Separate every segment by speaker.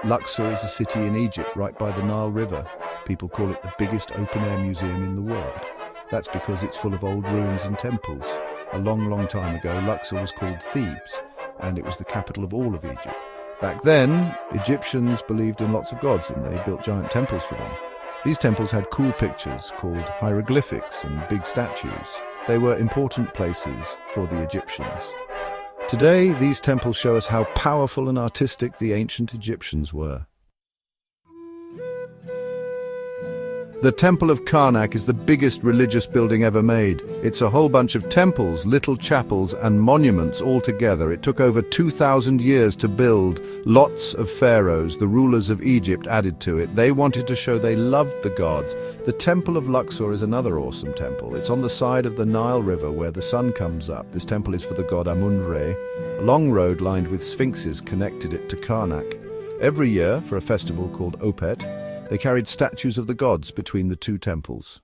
Speaker 1: Luxor is a city in Egypt right by the Nile River. People call it the biggest open-air museum in the world. That's because it's full of old ruins and temples. A long, long time ago, Luxor was called Thebes, and it was the capital of all of Egypt. Back then, Egyptians believed in lots of gods, and they built giant temples for them. These temples had cool pictures called hieroglyphics and big statues. They were important places for the Egyptians. Today, these temples show us how powerful and artistic the ancient Egyptians were. The Temple of Karnak is the biggest religious building ever made. It's a whole bunch of temples, little chapels, and monuments all together. It took over 2,000 years to build. Lots of pharaohs, the rulers of Egypt, added to it. They wanted to show they loved the gods. The Temple of Luxor is another awesome temple. It's on the side of the Nile River where the sun comes up. This temple is for the god Amun-Re. A long road lined with sphinxes connected it to Karnak. Every year, for a festival called Opet, they carried statues of the gods between the two temples.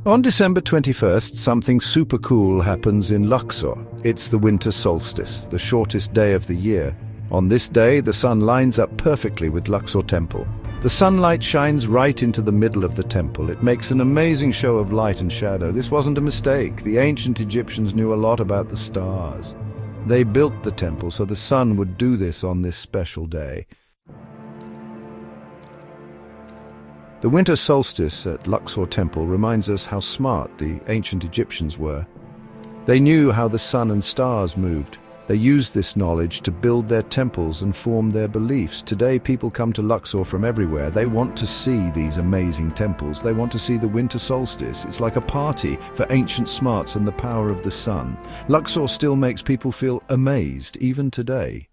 Speaker 1: On December 21st, something super cool happens in Luxor. It's the winter solstice, the shortest day of the year. On this day, the sun lines up perfectly with Luxor Temple. The sunlight shines right into the middle of the temple. It makes an amazing show of light and shadow. This wasn't a mistake. The ancient Egyptians knew a lot about the stars. They built the temple so the sun would do this on this special day. The winter solstice at Luxor Temple reminds us how smart the ancient Egyptians were. They knew how the sun and stars moved. They used this knowledge to build their temples and form their beliefs. Today, people come to Luxor from everywhere. They want to see these amazing temples. They want to see the winter solstice. It's like a party for ancient smarts and the power of the sun. Luxor still makes people feel amazed, even today.